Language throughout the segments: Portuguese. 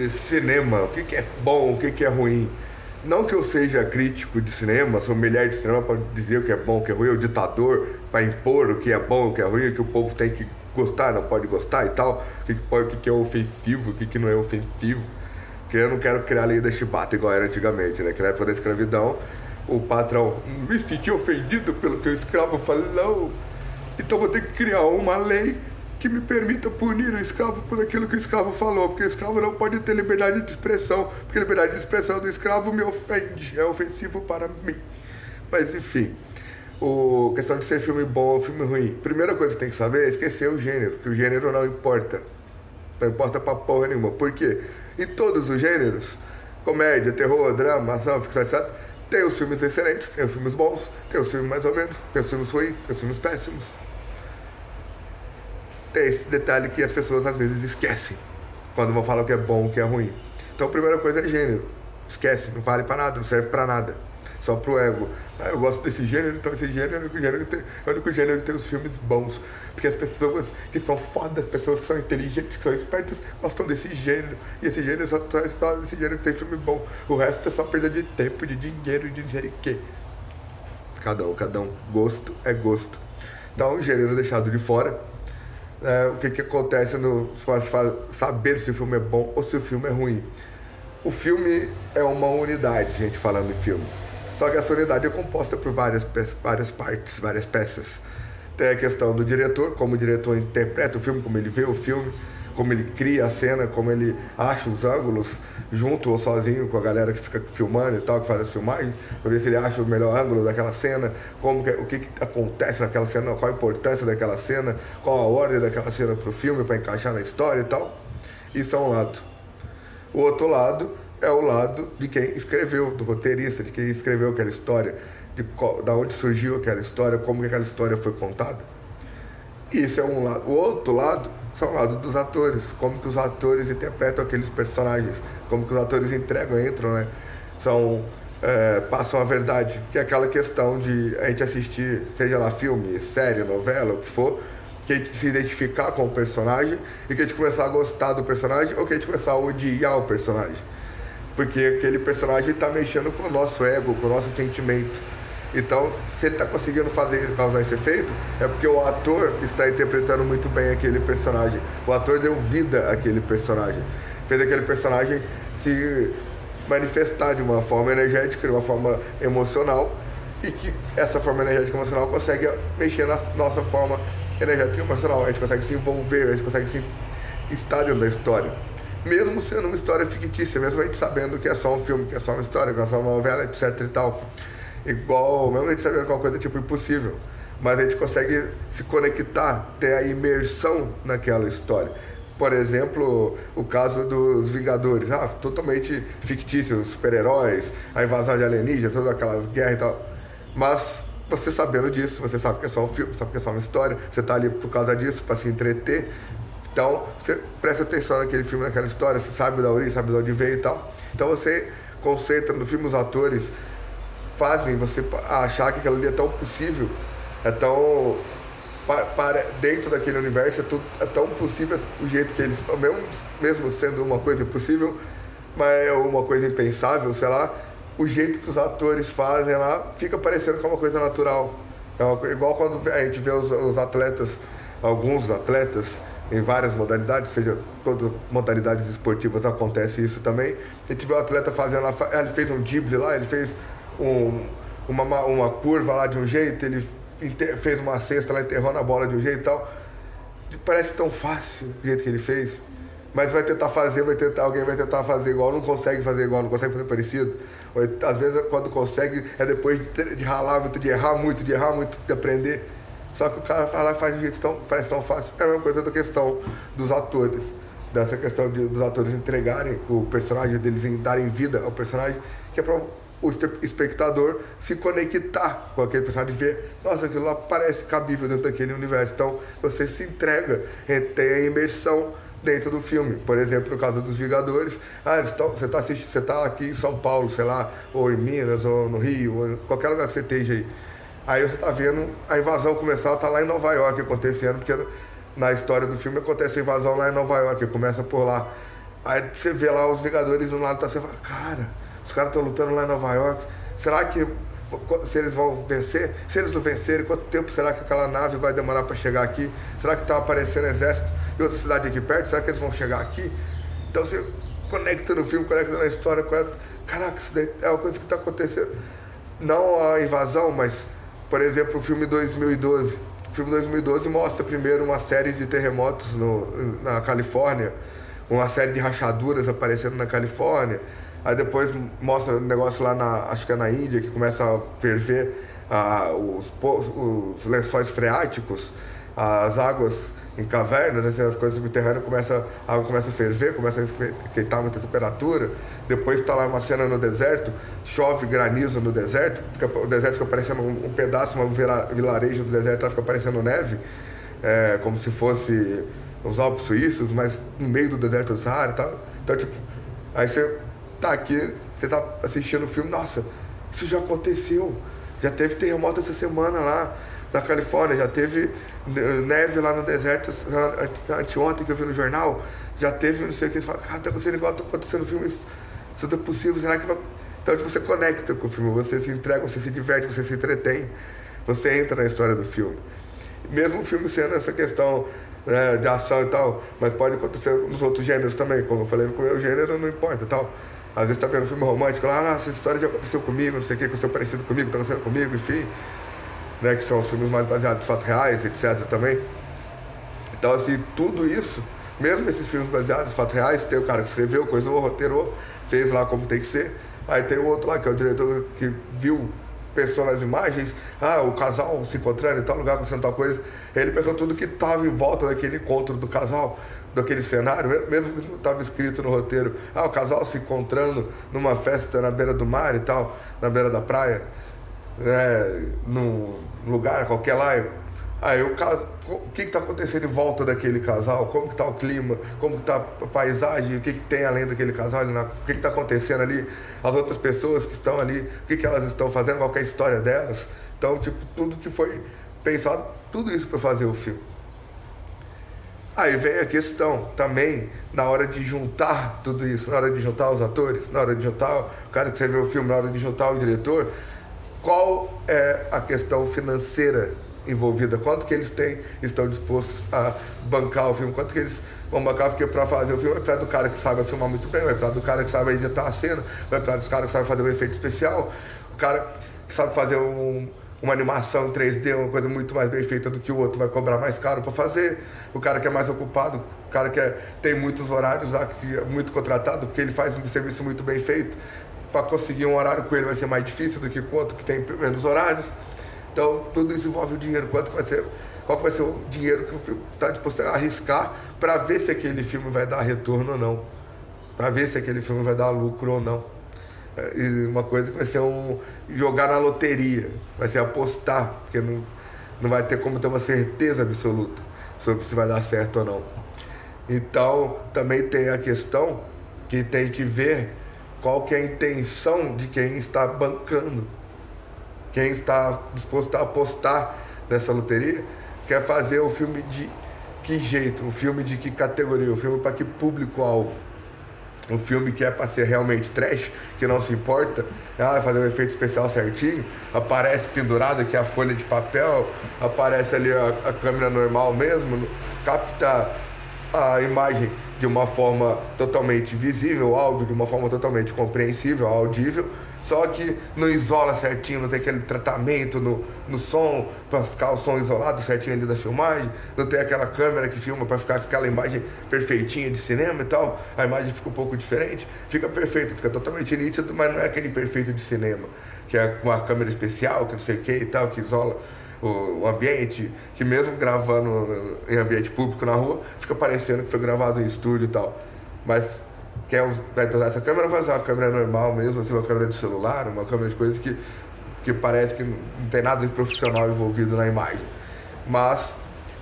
Cinema, o que que é bom, o que que é ruim. Não que eu seja crítico de cinema, sou mulher de cinema para dizer o que é bom, o que é ruim, o ditador para impor o que é bom, o que é ruim, o que o povo tem que gostar, não pode gostar e tal, o que que é ofensivo, o que que não é ofensivo. Porque eu não quero criar lei da chibata igual era antigamente, né? Que na época da escravidão, o patrão me sentia ofendido pelo que o escravo falou, então vou ter que criar uma lei que me permita punir o escravo por aquilo que o escravo falou, porque o escravo não pode ter liberdade de expressão, porque a liberdade de expressão do escravo me ofende, é ofensivo para mim. Mas enfim, a questão de ser filme bom ou filme ruim, primeira coisa que tem que saber é esquecer o gênero, que o gênero não importa. Não importa pra porra nenhuma. Por quê? Em todos os gêneros, comédia, terror, drama, ação, ficção, etc., tem os filmes excelentes, tem os filmes bons, tem os filmes mais ou menos, tem os filmes ruins, tem os filmes péssimos. Tem esse detalhe que as pessoas às vezes esquecem quando vão falar o que é bom, o que é ruim. Então a primeira coisa é gênero. Esquece, não vale pra nada, não serve pra nada. Só pro ego. Ah, eu gosto desse gênero, então esse gênero é o único gênero que tem os filmes bons. Porque as pessoas que são fodas, as pessoas que são inteligentes, que são espertas, gostam desse gênero. E esse gênero só desse gênero que tem filme bom. O resto é só perda de tempo, de dinheiro, de não sei o quê. Cada um. Gosto é gosto. Então, o gênero deixado de fora. O que acontece no saber se o filme é bom ou se o filme é ruim. O filme é uma unidade, gente, falando em filme. Só que essa unidade é composta por várias partes, várias peças. Tem a questão do diretor, como o diretor interpreta o filme, como ele vê o filme, como ele cria a cena, como ele acha os ângulos, junto ou sozinho com a galera que fica filmando e tal, que faz as filmagens, para ver se ele acha o melhor ângulo daquela cena, o que acontece naquela cena, qual a importância daquela cena, qual a ordem daquela cena pro filme, para encaixar na história e tal. Isso é um lado. O outro lado é o lado de quem escreveu, do roteirista, de quem escreveu aquela história, da onde surgiu aquela história, como que aquela história foi contada. Isso é um lado. O outro lado são o lado dos atores, como que os atores interpretam aqueles personagens, como que os atores entram, né? Passam a verdade, que é aquela questão de a gente assistir, seja lá filme, série, novela, o que for, que a gente se identificar com o personagem e que a gente começar a gostar do personagem ou que a gente começar a odiar o personagem. Porque aquele personagem está mexendo com o nosso ego, com o nosso sentimento. Então, se ele está conseguindo causar esse efeito, é porque o ator está interpretando muito bem aquele personagem. O ator deu vida àquele personagem. Fez aquele personagem se manifestar de uma forma energética, de uma forma emocional, e que essa forma energética e emocional consegue mexer na nossa forma energética e emocional. A gente consegue se envolver, a gente consegue estar dentro da história. Mesmo sendo uma história fictícia, mesmo a gente sabendo que é só um filme, que é só uma história, que é só uma novela, etc e tal. Igual, mesmo a gente sabendo que é uma coisa tipo impossível, mas a gente consegue se conectar, ter a imersão naquela história. Por exemplo, o caso dos Vingadores, totalmente fictício, os super-heróis, a invasão de alienígenas, todas aquelas guerras e tal. Mas você sabendo disso, você sabe que é só um filme, sabe que é só uma história, você está ali por causa disso, para se entreter. Então, você presta atenção naquele filme, naquela história, você sabe da origem, sabe de onde veio e tal. Então você concentra no filme, os atores fazem você achar que aquilo ali é tão possível, é tão dentro daquele universo, é tão possível o jeito que eles, mesmo sendo uma coisa impossível, mas é uma coisa impensável, sei lá, o jeito que os atores fazem lá fica parecendo que é uma coisa natural. Igual quando a gente vê os atletas, alguns atletas em várias modalidades, seja todas modalidades esportivas acontece isso também. A gente vê o atleta fazendo, ele fez um drible lá, ele fez uma curva lá de um jeito, ele fez uma cesta lá, enterrou na bola de um jeito e tal. Parece tão fácil o jeito que ele fez, mas alguém vai tentar fazer igual, não consegue fazer igual, não consegue fazer parecido. Ou, às vezes quando consegue é depois de ralar muito, de errar muito, de aprender. Só que o cara faz de um jeito parece tão fácil. É a mesma coisa da questão dos atores, dessa questão dos atores entregarem o personagem, deles darem vida ao personagem, que é para o espectador se conectar com aquele personagem e ver, nossa, aquilo lá parece cabível dentro daquele universo. Então você se entrega, tem a imersão dentro do filme. Por exemplo, no caso dos Vingadores, você tá aqui em São Paulo, sei lá, ou em Minas, ou no Rio, ou em qualquer lugar que você esteja aí. Aí você tá vendo a invasão começar, tá lá em Nova York acontecendo, porque na história do filme acontece a invasão lá em Nova York, começa por lá. Aí você vê lá os Vingadores do lado, tá, você fala, cara, os caras estão lutando lá em Nova York, será que se eles vão vencer? Se eles não vencerem, quanto tempo será que aquela nave vai demorar para chegar aqui? Será que tá aparecendo exército em outra cidade aqui perto? Será que eles vão chegar aqui? Então você conecta no filme, conecta na história, caraca, isso daí é uma coisa que está acontecendo. Não a invasão, mas, por exemplo, o filme 2012. O filme 2012 mostra primeiro uma série de terremotos na Califórnia, uma série de rachaduras aparecendo na Califórnia. Aí depois mostra um negócio lá acho que é na Índia, que começa a ferver os lençóis freáticos, as águas em cavernas, assim, as coisas subterrâneas, a água começa a ferver, começa a esquentar muita temperatura. Depois está lá uma cena no deserto, chove granizo no deserto, o deserto fica parecendo um pedaço, um vilarejo do deserto, fica parecendo neve, como se fosse os Alpes suíços, mas no meio do deserto do Saara e tal. Então, tipo, aí você tá aqui, você tá assistindo o filme, nossa, isso já aconteceu, já teve terremoto essa semana lá na Califórnia, já teve neve lá no deserto anteontem que eu vi no jornal, já teve não sei o que, você fala, cara, tá acontecendo igual tá acontecendo no filme, isso é possível, será que vai... Então você conecta com o filme, você se entrega, você se diverte, você se entretém, você entra na história do filme. Mesmo o filme sendo essa questão de ação e tal, mas pode acontecer nos outros gêneros também, como eu falei, com o meu gênero não importa e tal. Às vezes tá vendo um filme romântico lá, essa história já aconteceu comigo, não sei o que, aconteceu parecido comigo, tá acontecendo comigo, enfim. Né, que são os filmes mais baseados em fatos reais, etc. também. Então, assim, tudo isso, mesmo esses filmes baseados em fatos reais, tem o cara que escreveu, coisou, roteirou, fez lá como tem que ser. Aí tem o outro lá, que é o diretor que viu, pensou nas imagens, o casal se encontrando em tal lugar, acontecendo tal coisa. Ele pensou tudo que estava em volta daquele encontro do casal, daquele cenário, mesmo que não estava escrito no roteiro. O casal se encontrando numa festa na beira do mar e tal, na beira da praia. Num lugar qualquer lá, aí o que está acontecendo em volta daquele casal, como que está o clima, como que está a paisagem, o que tem além daquele casal, o que está acontecendo ali, as outras pessoas que estão ali, o que elas estão fazendo, qual que é a história delas. Então, tipo, tudo que foi pensado, tudo isso para fazer o filme. Aí vem a questão também, na hora de juntar tudo isso, na hora de juntar os atores, na hora de juntar o cara que escreveu o filme, na hora de juntar o diretor, qual é a questão financeira envolvida, quanto que eles estão dispostos a bancar o filme, quanto que eles vão bancar, porque para fazer o filme vai precisar do cara que sabe filmar muito bem, vai precisar do cara que sabe editar a cena, vai precisar dos caras que sabem fazer um efeito especial, o cara que sabe fazer uma animação em 3D, uma coisa muito mais bem feita do que o outro, vai cobrar mais caro para fazer, o cara que é mais ocupado, o cara que tem muitos horários lá, que é muito contratado, porque ele faz um serviço muito bem feito, para conseguir um horário com ele vai ser mais difícil do que com outro que tem menos horários. Então tudo isso envolve o dinheiro, qual que vai ser o dinheiro que o filme está disposto a arriscar para ver se aquele filme vai dar retorno ou não, para ver se aquele filme vai dar lucro ou não. E uma coisa que vai ser jogar na loteria, vai ser apostar, porque não vai ter como ter uma certeza absoluta sobre se vai dar certo ou não. Então também tem a questão que tem que ver qual que é a intenção de quem está bancando, quem está disposto a apostar nessa loteria, quer fazer o filme de que jeito, o filme de que categoria, o filme para que público-alvo, um filme que é para ser realmente trash, que não se importa, fazer um efeito especial certinho, aparece pendurado aqui a folha de papel, aparece ali a câmera normal mesmo, capta a imagem de uma forma totalmente visível, o áudio de uma forma totalmente compreensível, audível, só que não isola certinho, não tem aquele tratamento no som, para ficar o som isolado certinho ali da filmagem, não tem aquela câmera que filma para ficar aquela imagem perfeitinha de cinema e tal, a imagem fica um pouco diferente, fica perfeito, fica totalmente nítido, mas não é aquele perfeito de cinema, que é com a câmera especial, que não sei o que e tal, que isola o ambiente, que mesmo gravando em ambiente público na rua, fica parecendo que foi gravado em estúdio e tal. Mas quem vai usar essa câmera vai usar uma câmera normal mesmo, assim, uma câmera de celular, uma câmera de coisa que parece que não tem nada de profissional envolvido na imagem. Mas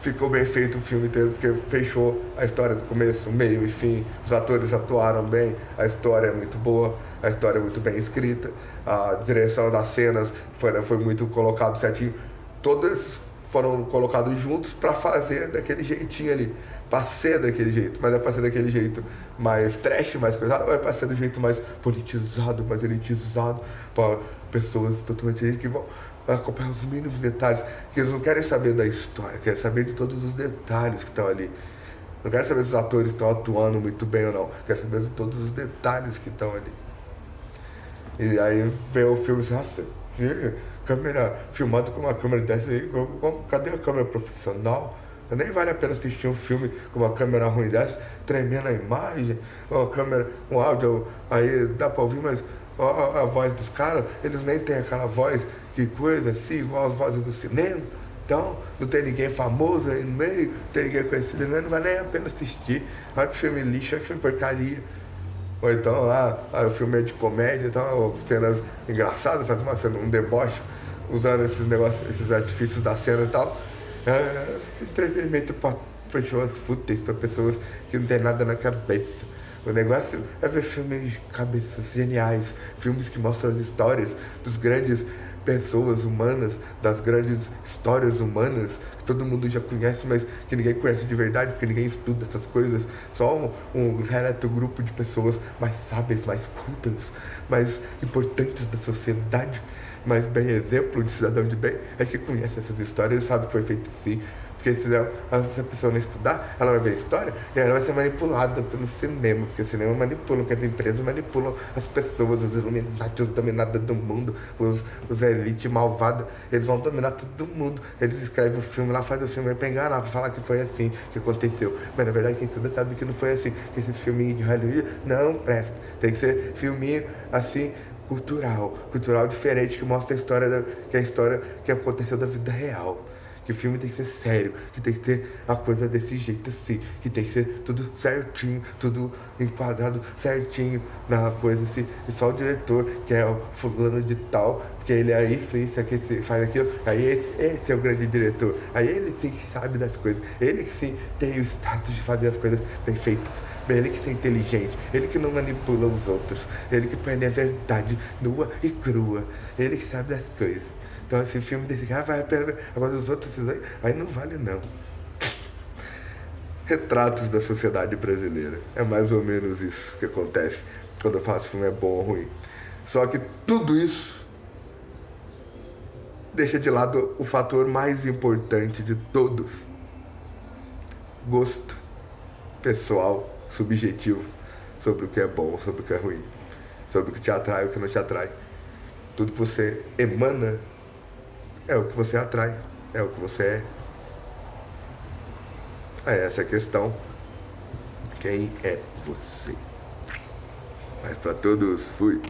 ficou bem feito o filme inteiro, porque fechou a história do começo, meio e fim, os atores atuaram bem, a história é muito boa, a história é muito bem escrita, a direção das cenas foi muito colocado certinho. Todos foram colocados juntos para fazer daquele jeitinho ali, pra ser daquele jeito, mas é pra ser daquele jeito mais trash, mais coisado, ou é pra ser do jeito mais politizado, mais elitizado, pra pessoas totalmente que vão acompanhar os mínimos detalhes, que eles não querem saber da história, querem saber de todos os detalhes que estão ali. Não quero saber se os atores estão atuando muito bem ou não. Quero saber de todos os detalhes que estão ali. E aí vê o filme assim, nossa, que câmera filmado com uma câmera dessa aí, cadê a câmera profissional? Nem vale a pena assistir um filme com uma câmera ruim dessa, tremendo a imagem, uma câmera, um áudio, aí dá pra ouvir, mas a voz dos caras, eles nem têm aquela voz, que coisa assim, igual as vozes do cinema. Então, não tem ninguém famoso aí no meio, não tem ninguém conhecido, não vale nem a pena assistir. Olha que filme lixo, olha que filme porcaria. Ou então lá, o filme é de comédia, então cenas engraçadas, faz uma cena, um deboche, usando esses negócios, esses artifícios das cenas e tal. Entretenimento para pessoas fúteis, para pessoas que não tem nada na cabeça. O negócio é ver filmes de cabeças geniais, filmes que mostram as histórias dos grandes pessoas humanas, das grandes histórias humanas, que todo mundo já conhece, mas que ninguém conhece de verdade, porque ninguém estuda essas coisas. Só um seleto grupo de pessoas mais sábias, mais cultas, mais importantes da sociedade, mais bem exemplo de cidadão de bem, é que conhece essas histórias e sabe que foi feito assim. Porque se a pessoa não estudar, ela vai ver a história e ela vai ser manipulada pelo cinema, porque o cinema manipula, porque as empresas manipulam as pessoas, os Illuminati, os dominados do mundo, os elites malvadas, eles vão dominar todo mundo. Eles escrevem o filme lá, fazem o filme pra enganar, pra falar que foi assim que aconteceu. Mas na verdade quem estuda sabe que não foi assim, que esses filminhos de Hollywood não presta. Tem que ser filminho assim, cultural diferente, que mostra a história, que é a história que aconteceu da vida real. Que o filme tem que ser sério, que tem que ter a coisa desse jeito assim, que tem que ser tudo certinho, tudo enquadrado certinho na coisa assim. E só o diretor, que é o fulano de tal, porque ele é isso, aqui, faz aquilo, aí esse é o grande diretor. Aí ele sim que sabe das coisas, ele que sim tem o status de fazer as coisas bem feitas. Ele que é inteligente, ele que não manipula os outros, ele que põe a verdade nua e crua, ele que sabe das coisas. Então esse filme desse cara vai a pena ver. Agora os outros aí não vale não. Retratos da sociedade brasileira. É mais ou menos isso que acontece quando eu faço filme é bom ou ruim. Só que tudo isso deixa de lado o fator mais importante de todos. Gosto pessoal, subjetivo, sobre o que é bom, sobre o que é ruim, sobre o que te atrai e o que não te atrai. Tudo que você emana é o que você atrai, é o que você é. É essa a questão. Quem é você? Mas para todos, fui.